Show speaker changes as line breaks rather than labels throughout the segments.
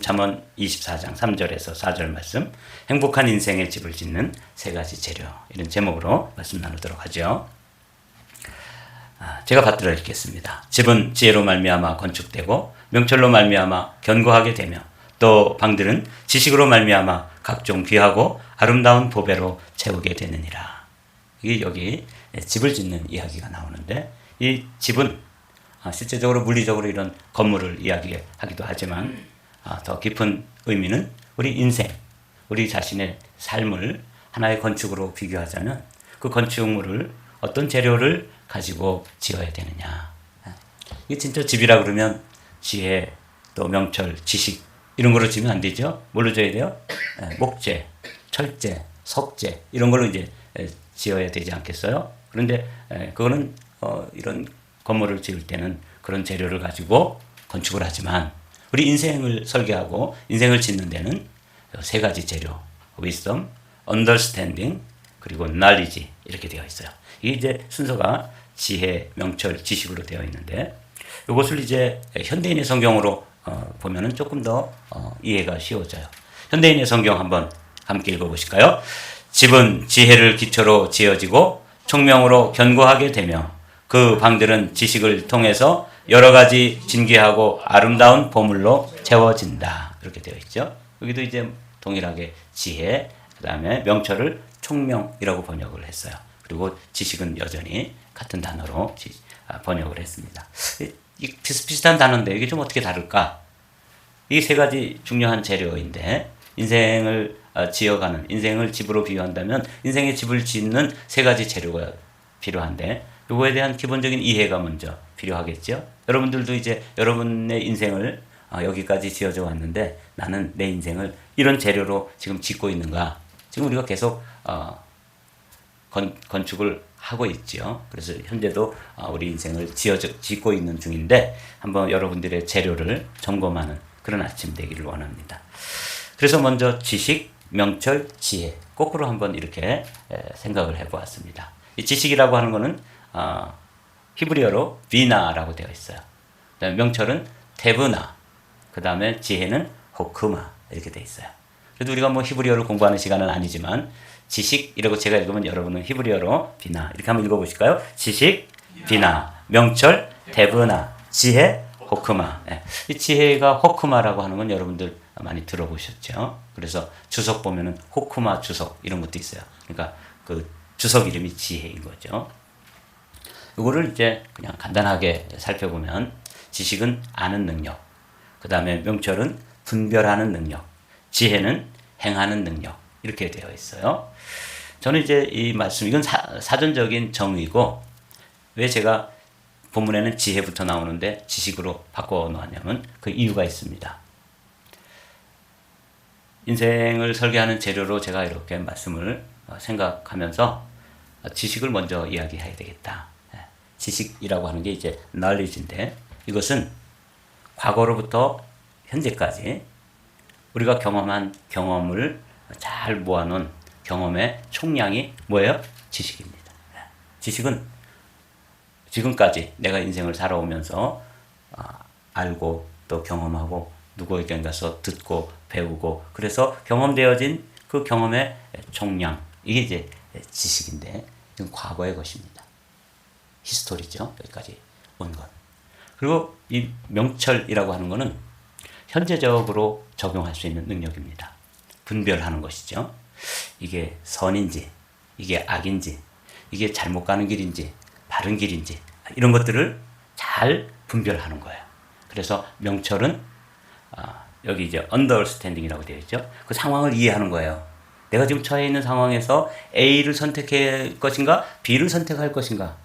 잠언 24장 3절에서 4절 말씀, 행복한 인생의 집을 짓는 세 가지 재료, 이런 제목으로 말씀 나누도록 하죠. 제가 받들어 읽겠습니다. 집은 지혜로 말미암아 건축되고 명철로 말미암아 견고하게 되며 또 방들은 지식으로 말미암아 각종 귀하고 아름다운 보배로 채우게 되느니라. 이게 여기 집을 짓는 이야기가 나오는데, 이 집은 실제적으로 물리적으로 이런 건물을 이야기하기도 하지만 더 깊은 의미는 우리 인생, 우리 자신의 삶을 하나의 건축으로 비교하자면 그 건축물을 어떤 재료를 가지고 지어야 되느냐. 이게 진짜 집이라 그러면 지혜, 또 명철, 지식 이런 걸로 지으면 안 되죠. 뭘로 지어야 돼요? 목재, 철재, 석재 이런 걸로 이제 지어야 되지 않겠어요? 그런데 그거는 이런 건물을 지을 때는 그런 재료를 가지고 건축을 하지만 우리 인생을 설계하고 인생을 짓는 데는 세 가지 재료, wisdom, understanding, 그리고 knowledge 이렇게 되어 있어요. 이게 이제 순서가 지혜, 명철, 지식으로 되어 있는데, 이것을 이제 현대인의 성경으로 보면은 조금 더 이해가 쉬워져요. 현대인의 성경 한번 함께 읽어보실까요? 집은 지혜를 기초로 지어지고 총명으로 견고하게 되며 그 방들은 지식을 통해서 여러 가지 진귀하고 아름다운 보물로 채워진다. 이렇게 되어 있죠. 여기도 이제 동일하게 지혜, 그 다음에 명철을 총명이라고 번역을 했어요. 그리고 지식은 여전히 같은 단어로 번역을 했습니다. 이 비슷비슷한 단어인데 이게 좀 어떻게 다를까? 이 세 가지 중요한 재료인데, 인생을 지어가는, 인생을 집으로 비유한다면 인생의 집을 짓는 세 가지 재료가 필요한데, 이거에 대한 기본적인 이해가 먼저 필요하겠죠. 여러분들도 이제 여러분의 인생을 여기까지 지어져 왔는데, 나는 내 인생을 이런 재료로 지금 짓고 있는가? 지금 우리가 계속 건축을 하고 있죠. 그래서 현재도 우리 인생을 짓고 있는 중인데, 한번 여러분들의 재료를 점검하는 그런 아침 되기를 원합니다. 그래서 먼저 지식, 명철, 지혜 거꾸로 한번 이렇게 생각을 해보았습니다. 이 지식이라고 하는 것은 히브리어로 비나라고 되어 있어요. 그다음에 명철은 테브나, 그 다음에 지혜는 호크마 이렇게 되어 있어요. 그래도 우리가 뭐 히브리어를 공부하는 시간은 아니지만 지식이라고 제가 읽으면 여러분은 히브리어로 비나 이렇게 한번 읽어보실까요? 지식, 비나, 명철, 테브나, 지혜, 호크마. 이 지혜가 호크마라고 하는 건 여러분들 많이 들어보셨죠? 그래서 주석 보면은 호크마 주석 이런 것도 있어요. 그러니까 그 주석 이름이 지혜인 거죠. 이거를 이제 그냥 간단하게 살펴보면, 지식은 아는 능력, 그 다음에 명철은 분별하는 능력, 지혜는 행하는 능력 이렇게 되어 있어요. 저는 이제 이 말씀, 이건 사전적인 정의고, 왜 제가 본문에는 지혜부터 나오는데 지식으로 바꿔 놓았냐면 그 이유가 있습니다. 인생을 설계하는 재료로 제가 이렇게 말씀을 생각하면서 지식을 먼저 이야기해야 되겠다. 지식이라고 하는 게 이제 knowledge인데, 이것은 과거로부터 현재까지 우리가 경험한 경험을 잘 모아놓은 경험의 총량이 뭐예요? 지식입니다. 지식은 지금까지 내가 인생을 살아오면서 알고 또 경험하고 누구에게 가서 듣고 배우고, 그래서 경험되어진 그 경험의 총량, 이게 이제 지식인데, 지금 과거의 것입니다. 히스토리죠. 여기까지 온 것. 그리고 이 명철이라고 하는 것은 현재적으로 적용할 수 있는 능력입니다. 분별하는 것이죠. 이게 선인지, 이게 악인지, 이게 잘못 가는 길인지, 바른 길인지, 이런 것들을 잘 분별하는 거예요. 그래서 명철은 여기 이제 understanding이라고 되어 있죠. 그 상황을 이해하는 거예요. 내가 지금 처해 있는 상황에서 A를 선택할 것인가, B를 선택할 것인가,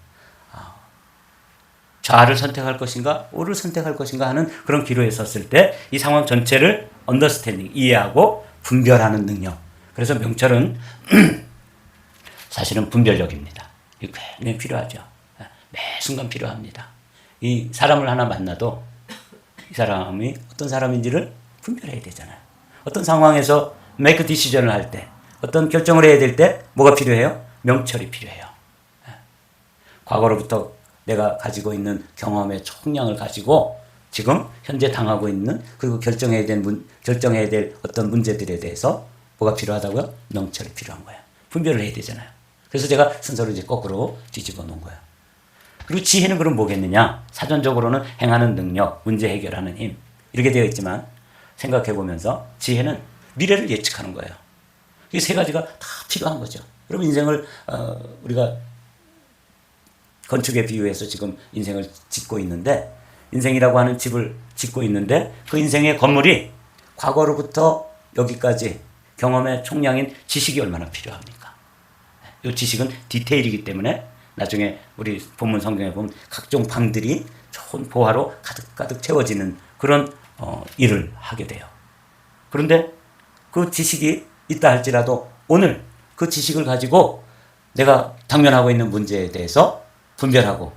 좌를 선택할 것인가, 우를 선택할 것인가 하는 그런 기로에 섰을 때 이 상황 전체를 understanding, 이해하고 분별하는 능력. 그래서 명철은 사실은 분별력입니다. 이게 굉장히 필요하죠. 매 순간 필요합니다. 이 사람을 하나 만나도 이 사람이 어떤 사람인지를 분별해야 되잖아요. 어떤 상황에서 make decision을 할 때, 어떤 결정을 해야 될 때 뭐가 필요해요? 명철이 필요해요. 과거로부터 내가 가지고 있는 경험의 총량을 가지고 지금 현재 당하고 있는 그리고 결정해야 될 어떤 문제들에 대해서 뭐가 필요하다고요? 명철이 필요한 거예요. 분별을 해야 되잖아요. 그래서 제가 순서를 이제 거꾸로 뒤집어 놓은 거예요. 그리고 지혜는 그럼 뭐겠느냐? 사전적으로는 행하는 능력, 문제 해결하는 힘 이렇게 되어 있지만 생각해 보면서 지혜는 미래를 예측하는 거예요. 이 세 가지가 다 필요한 거죠. 여러분 인생을 우리가 건축에 비유해서 지금 인생을 짓고 있는데 인생이라고 하는 집을 짓고 있는데 그 인생의 건물이 과거로부터 여기까지 경험의 총량인 지식이 얼마나 필요합니까? 이 지식은 디테일이기 때문에 나중에 우리 본문 성경에 보면 각종 방들이 좋은 보화로 가득가득 채워지는 그런 일을 하게 돼요. 그런데 그 지식이 있다 할지라도 오늘 그 지식을 가지고 내가 당면하고 있는 문제에 대해서 분별하고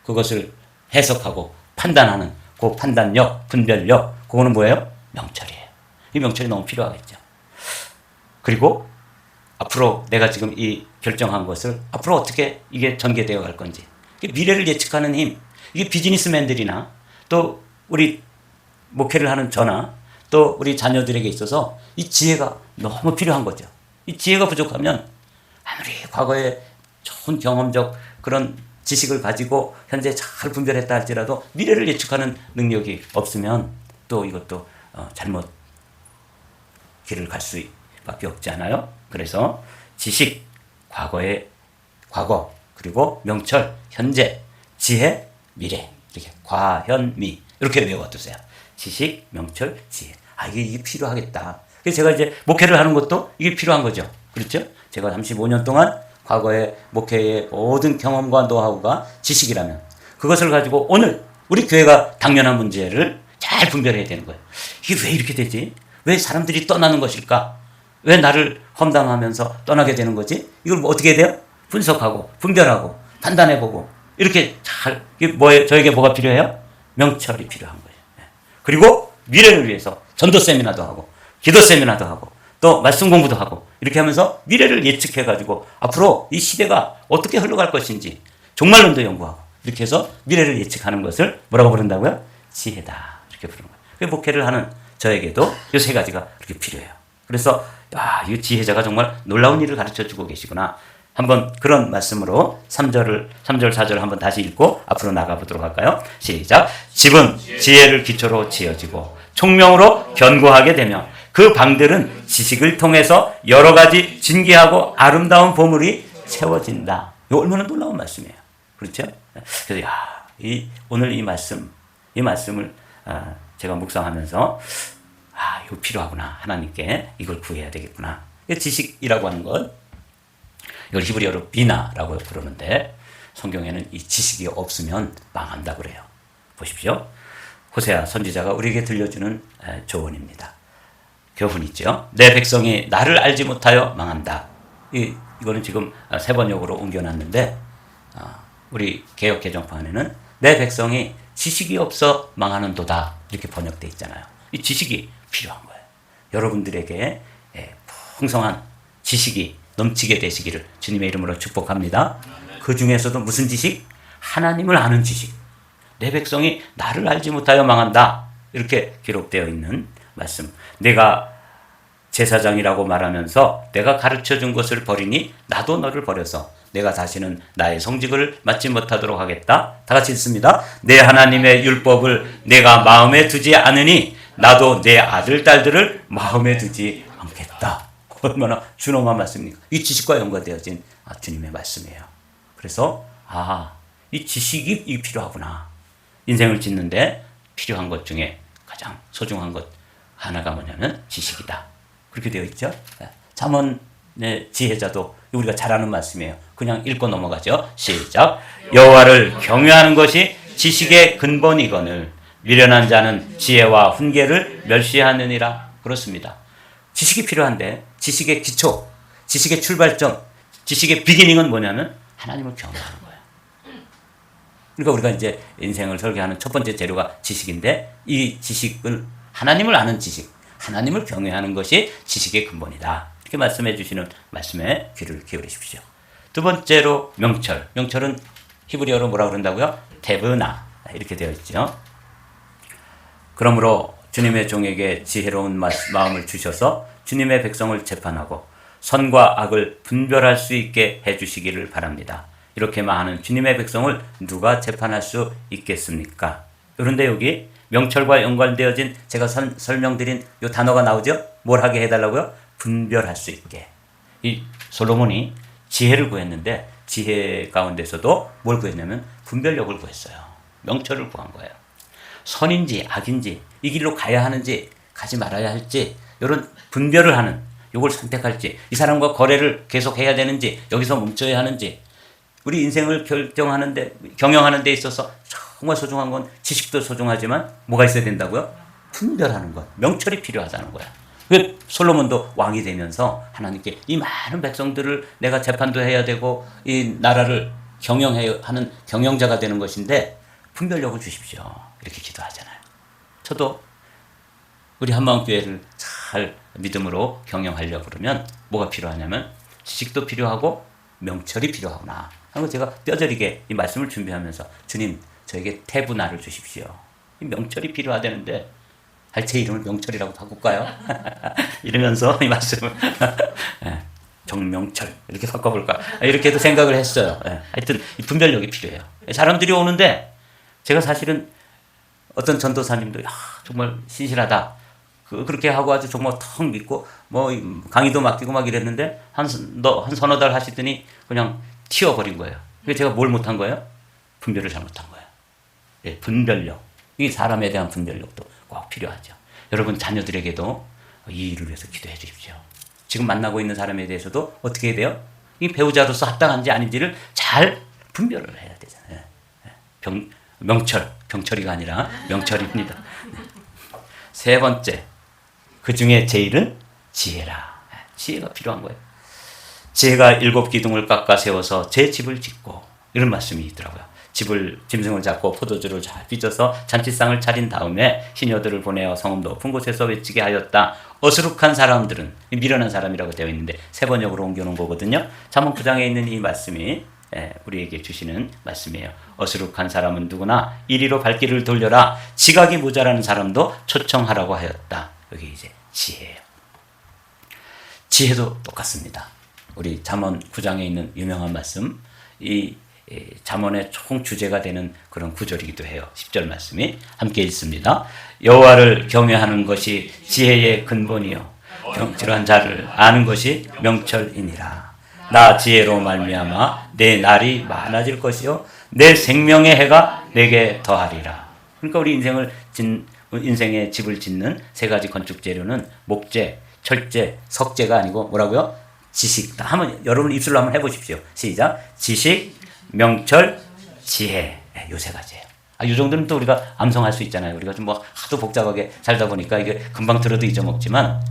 그것을 해석하고 판단하는 그 판단력, 분별력 그거는 뭐예요? 명철이에요. 이 명철이 너무 필요하겠죠. 그리고 앞으로 내가 지금 이 결정한 것을 앞으로 어떻게 이게 전개되어 갈 건지 미래를 예측하는 힘 이게 비즈니스맨들이나 또 우리 목회를 하는 저나 또 우리 자녀들에게 있어서 이 지혜가 너무 필요한 거죠. 이 지혜가 부족하면 아무리 과거에 좋은 경험적 그런 지식을 가지고 현재 잘 분별했다 할지라도 미래를 예측하는 능력이 없으면 또 이것도 잘못 길을 갈 수밖에 없지 않아요? 그래서 지식, 과거, 그리고 명철, 현재, 지혜, 미래 이렇게 과현미 이렇게 외워두세요. 지식, 명철, 지혜. 이게 필요하겠다. 그래서 제가 이제 목회를 하는 것도 이게 필요한 거죠. 그렇죠? 제가 35년 동안 과거의 목회의 모든 경험과 노하우가 지식이라면 그것을 가지고 오늘 우리 교회가 당면한 문제를 잘 분별해야 되는 거예요. 이게 왜 이렇게 되지? 왜 사람들이 떠나는 것일까? 왜 나를 험담하면서 떠나게 되는 거지? 이걸 어떻게 해야 돼요? 분석하고 분별하고 판단해보고 이렇게 잘 이게 뭐예요? 저에게 뭐가 필요해요? 명철이 필요한 거예요. 그리고 미래를 위해서 전도 세미나도 하고 기도 세미나도 하고 또 말씀 공부도 하고 이렇게 하면서 미래를 예측해가지고 앞으로 이 시대가 어떻게 흘러갈 것인지 종말론도 연구하고 이렇게 해서 미래를 예측하는 것을 뭐라고 부른다고요? 지혜다 이렇게 부르는 거예요. 목회를 하는 저에게도 이 세 가지가 그렇게 필요해요. 그래서 이 지혜자가 정말 놀라운 일을 가르쳐주고 계시구나. 한번 그런 말씀으로 3절 4절 한번 다시 읽고 앞으로 나가보도록 할까요? 시작. 집은 지혜를 기초로 지어지고 총명으로 견고하게 되며 그 방들은 지식을 통해서 여러 가지 진귀하고 아름다운 보물이 채워진다. 이거 얼마나 놀라운 말씀이에요. 그렇죠? 그래서 오늘 이 말씀을 제가 묵상하면서 이거 필요하구나. 하나님께 이걸 구해야 되겠구나. 지식이라고 하는 것 이걸 히브리어로 비나라고 부르는데 성경에는 이 지식이 없으면 망한다 그래요. 보십시오. 호세아 선지자가 우리에게 들려주는 조언입니다. 교훈이죠. 내 백성이 나를 알지 못하여 망한다. 이거는 지금 세 번역으로 옮겨놨는데 우리 개역 개정판에는 내 백성이 지식이 없어 망하는도다 이렇게 번역되어 있잖아요. 이 지식이 필요한 거예요. 여러분들에게 풍성한 지식이 넘치게 되시기를 주님의 이름으로 축복합니다. 그 중에서도 무슨 지식? 하나님을 아는 지식. 내 백성이 나를 알지 못하여 망한다. 이렇게 기록되어 있는 말씀. 내가 제사장이라고 말하면서 내가 가르쳐준 것을 버리니 나도 너를 버려서 내가 다시는 나의 성직을 맡지 못하도록 하겠다. 다 같이 읽습니다. 내 하나님의 율법을 내가 마음에 두지 않으니 나도 내 아들, 딸들을 마음에 두지 않겠다. 얼마나 준엄한 말씀입니까? 이 지식과 연관되어진 주님의 말씀이에요. 그래서 이 지식이 필요하구나. 인생을 짓는데 필요한 것 중에 가장 소중한 것 하나가 뭐냐면 지식이다. 그렇게 되어 있죠. 잠언의 지혜자도 우리가 잘 아는 말씀이에요. 그냥 읽고 넘어가죠. 시작. 여호와를 경외하는 것이 지식의 근본이거늘 미련한 자는 지혜와 훈계를 멸시하느니라. 그렇습니다. 지식이 필요한데 지식의 기초, 지식의 출발점, 지식의 비기닝은 뭐냐면 하나님을 경외하는 거예요. 그러니까 우리가 이제 인생을 설계하는 첫 번째 재료가 지식인데 이 지식은 하나님을 아는 지식, 하나님을 경외하는 것이 지식의 근본이다. 이렇게 말씀해 주시는 말씀에 귀를 기울이십시오. 두 번째로 명철. 명철은 히브리어로 뭐라고 그런다고요? 테브나 이렇게 되어 있죠. 그러므로 주님의 종에게 지혜로운 마음을 주셔서 주님의 백성을 재판하고 선과 악을 분별할 수 있게 해주시기를 바랍니다. 이렇게 많은 주님의 백성을 누가 재판할 수 있겠습니까? 그런데 여기 명철과 연관되어진 제가 설명드린 이 단어가 나오죠? 뭘 하게 해달라고요? 분별할 수 있게. 이 솔로몬이 지혜를 구했는데 지혜 가운데서도 뭘 구했냐면 분별력을 구했어요. 명철을 구한 거예요. 선인지 악인지 이 길로 가야 하는지 가지 말아야 할지 이런 분별을 하는, 이걸 선택할지, 이 사람과 거래를 계속 해야 되는지 여기서 멈춰야 하는지, 우리 인생을 경영하는 데 있어서 정말 소중한 건 지식도 소중하지만 뭐가 있어야 된다고요? 분별하는 것, 명철이 필요하다는 거야. 솔로몬도 왕이 되면서 하나님께 이 많은 백성들을 내가 재판도 해야 되고 이 나라를 경영해야 하는 경영자가 되는 것인데 분별력을 주십시오. 이렇게 기도하잖아요. 저도 우리 한마음교회를 잘 믿음으로 경영하려고 그러면 뭐가 필요하냐면 지식도 필요하고 명철이 필요하구나 하는 거 제가 뼈저리게 이 말씀을 준비하면서 주님 저에게 태분화를 주십시오. 이 명철이 필요하다는데 제 이름을 명철이라고 바꿀까요? 이러면서 이 말씀을 정명철 이렇게 바꿔볼까 이렇게도 생각을 했어요. 하여튼 이 분별력이 필요해요. 사람들이 오는데 제가 사실은 어떤 전도사님도 정말 신실하다 그렇게 하고 아주 정말 턱 믿고 뭐 강의도 맡기고 막 이랬는데 한 서너 달 하시더니 그냥 튀어버린 거예요. 그래서 제가 뭘 못한 거예요? 분별을 잘못한 거예요. 예, 분별력. 이 사람에 대한 분별력도 꼭 필요하죠. 여러분 자녀들에게도 이 일을 위해서 기도해 주십시오. 지금 만나고 있는 사람에 대해서도 어떻게 해야 돼요? 이 배우자로서 합당한지 아닌지를 잘 분별을 해야 되잖아요. 병철이가 아니라 명철입니다. 세 번째, 그 중에 제일은 지혜라. 지혜가 필요한 거예요. 지혜가 7 기둥을 깎아 세워서 제 집을 짓고, 이런 말씀이 있더라고요. 짐승을 잡고 포도주를 잘 빚어서 잔치상을 차린 다음에 시녀들을 보내어 성읍 높은 곳에서 외치게 하였다. 어수룩한 사람들은, 미련한 사람이라고 되어 있는데 세 번역으로 옮겨놓은 거거든요. 잠언 9장에 있는 이 말씀이 우리에게 주시는 말씀이에요. 어수룩한 사람은 누구나 이리로 발길을 돌려라. 지각이 모자라는 사람도 초청하라고 하였다. 여기 이제 지혜예요. 지혜도 똑같습니다. 우리 잠언 9장에 있는 유명한 말씀, 이 잠언의 총 주제가 되는 그런 구절이기도 해요. 10절 말씀이 함께 있습니다. 여호와를 경외하는 것이 지혜의 근본이요 명철한 자를 아는 것이 명철이니라. 나 지혜로 말미암아 내 날이 많아질 것이요 내 생명의 해가 내게 더하리라. 그러니까 우리 인생의 집을 짓는 세 가지 건축 재료는 목재, 철재, 석재가 아니고 뭐라고요? 지식. 여러분 입술로 한번 해보십시오. 시작. 지식, 명철, 지혜. 요 세 가지예요. 이 정도는 또 우리가 암송할 수 있잖아요. 우리가 좀 하도 복잡하게 살다 보니까 이게 금방 들어도 잊어먹지만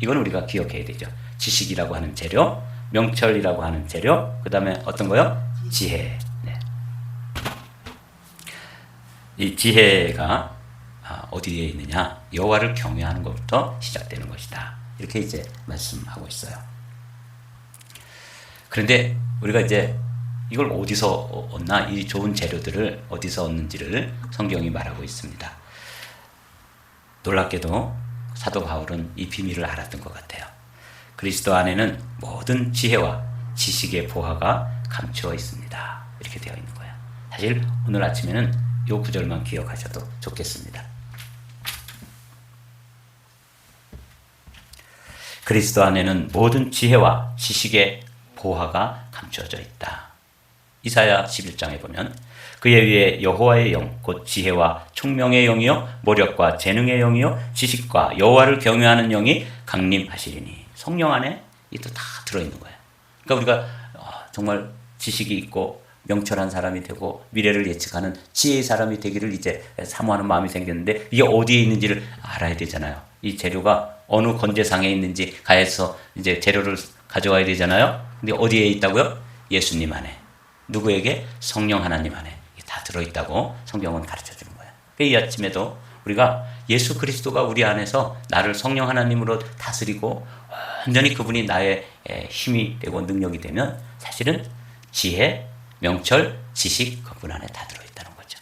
이건 우리가 기억해야 되죠. 지식이라고 하는 재료, 명철이라고 하는 재료, 그 다음에 어떤 거요? 지혜. 이 지혜가 어디에 있느냐? 여호와를 경외하는 것부터 시작되는 것이다. 이렇게 이제 말씀하고 있어요. 그런데 우리가 이제 이걸 어디서 얻나? 이 좋은 재료들을 어디서 얻는지를 성경이 말하고 있습니다. 놀랍게도 사도 바울은 이 비밀을 알았던 것 같아요. 그리스도 안에는 모든 지혜와 지식의 보화가 감추어 있습니다. 이렇게 되어 있는 거예요. 사실 오늘 아침에는 이 구절만 기억하셔도 좋겠습니다. 그리스도 안에는 모든 지혜와 지식의 보화가 감추어져 있다. 이사야 11장에 보면 그의 위에 여호와의 영, 곧 지혜와 총명의 영이요 모력과 재능의 영이요 지식과 여호와를 경외하는 영이 강림하시리니. 성령 안에 이도 다 들어있는 거예요. 그러니까 우리가 정말 지식이 있고 명철한 사람이 되고 미래를 예측하는 지혜의 사람이 되기를 이제 사모하는 마음이 생겼는데 이게 어디에 있는지를 알아야 되잖아요. 이 재료가 어느 건재상에 있는지 가해서 이제 재료를 가져와야 되잖아요. 근데 어디에 있다고요? 예수님 안에. 누구에게? 성령 하나님 안에. 이게 다 들어있다고 성경은 가르쳐주는 거예요. 이 아침에도 우리가 예수 그리스도가 우리 안에서 나를 성령 하나님으로 다스리고 완전히 그분이 나의 힘이 되고 능력이 되면 사실은 지혜, 명철, 지식 그분 안에 다 들어있다는 거죠.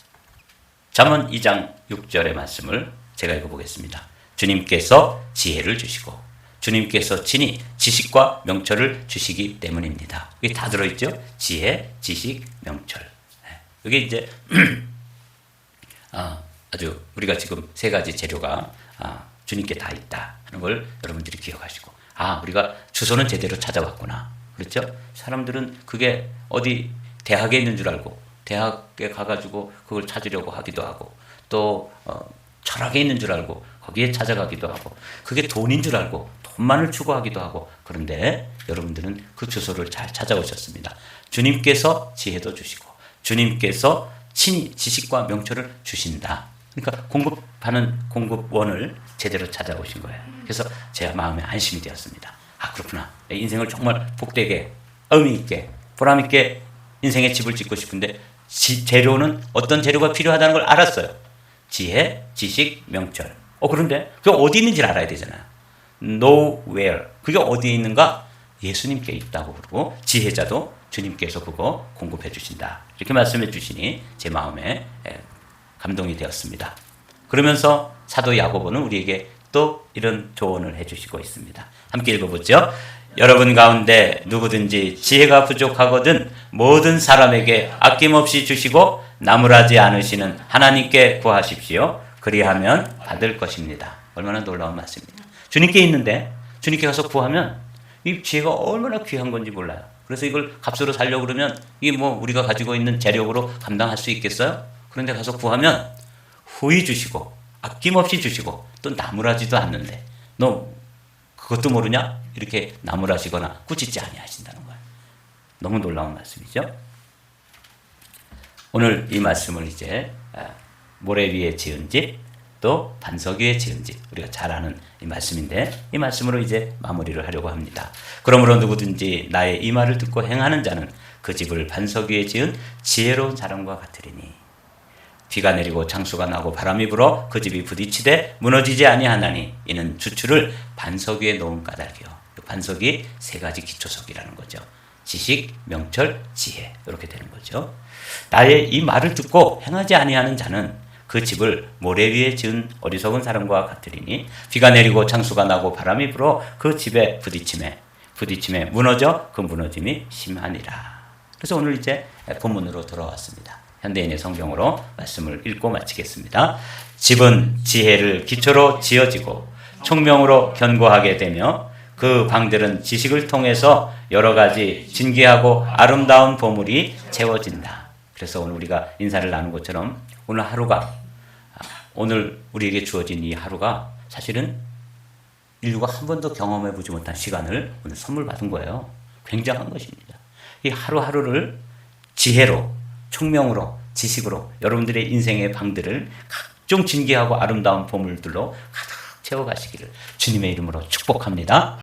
잠언 2장 6절의 말씀을 제가 읽어보겠습니다. 주님께서 지혜를 주시고 주님께서 친히 지식과 명철을 주시기 때문입니다. 이게 다 들어있죠? 지혜, 지식, 명철. 이게 이제 아주 우리가 지금 세 가지 재료가 주님께 다 있다 하는 걸 여러분들이 기억하시고, 우리가 주소는 제대로 찾아왔구나. 그렇죠? 사람들은 그게 어디 대학에 있는 줄 알고 대학에 가가지고 그걸 찾으려고 하기도 하고, 또 철학에 있는 줄 알고 거기에 찾아가기도 하고, 그게 돈인 줄 알고 돈만을 추구하기도 하고. 그런데 여러분들은 그 주소를 잘 찾아오셨습니다. 주님께서 지혜도 주시고 주님께서 친히 지식과 명철을 주신다. 그러니까 공급하는 공급원을 제대로 찾아오신 거예요. 그래서 제 마음에 안심이 되었습니다. 그렇구나. 인생을 정말 복되게 의미 있게 보람 있게 인생의 집을 짓고 싶은데 재료는 어떤 재료가 필요하다는 걸 알았어요. 지혜, 지식, 명철. 그런데 그게 어디 있는지 알아야 되잖아요. Know where. 그게 어디에 있는가? 예수님께 있다고 그러고 지혜자도 주님께서 그거 공급해 주신다. 이렇게 말씀해 주시니 제 마음에 감동이 되었습니다. 그러면서 사도 야고보는 우리에게 또 이런 조언을 해주시고 있습니다. 함께 읽어보죠. 여러분 가운데 누구든지 지혜가 부족하거든 모든 사람에게 아낌없이 주시고 나무라지 않으시는 하나님께 구하십시오. 그리하면 받을 것입니다. 얼마나 놀라운 말씀입니다. 주님께 있는데 주님께 가서 구하면 이 지혜가 얼마나 귀한 건지 몰라요. 그래서 이걸 값으로 살려고 그러면 이게 우리가 가지고 있는 재력으로 감당할 수 있겠어요? 그런데 가서 구하면 후히 주시고 아낌없이 주시고 또 나무라지도 않는데 너 그것도 모르냐? 이렇게 나무라지거나 꾸짖지 아니하신다는 거예요. 너무 놀라운 말씀이죠. 오늘 이 말씀을 이제 모래 위에 지은 집, 또 반석 위에 지은 집, 우리가 잘 아는 이 말씀인데 이 말씀으로 이제 마무리를 하려고 합니다. 그러므로 누구든지 나의 이 말을 듣고 행하는 자는 그 집을 반석 위에 지은 지혜로운 사람과 같으리니 비가 내리고 장수가 나고 바람이 불어 그 집이 부딪히되 무너지지 아니하나니 이는 주추를 반석 위에 놓은 까닭이요. 반석이 세 가지 기초석이라는 거죠. 지식, 명철, 지혜, 이렇게 되는 거죠. 나의 이 말을 듣고 행하지 아니하는 자는 그 집을 모래 위에 지은 어리석은 사람과 같으리니 비가 내리고 장수가 나고 바람이 불어 그 집에 부딪힘에 무너져 그 무너짐이 심하니라. 그래서 오늘 이제 본문으로 돌아왔습니다. 현대인의 성경으로 말씀을 읽고 마치겠습니다. 집은 지혜를 기초로 지어지고 총명으로 견고하게 되며 그 방들은 지식을 통해서 여러 가지 진귀하고 아름다운 보물이 채워진다. 그래서 오늘 우리가 인사를 나눈 것처럼 오늘 우리에게 주어진 이 하루가 사실은 인류가 한 번도 경험해 보지 못한 시간을 오늘 선물 받은 거예요. 굉장한 것입니다. 이 하루하루를 지혜로, 총명으로, 지식으로 여러분들의 인생의 방들을 각종 진귀하고 아름다운 보물들로 가득 채워가시기를 주님의 이름으로 축복합니다.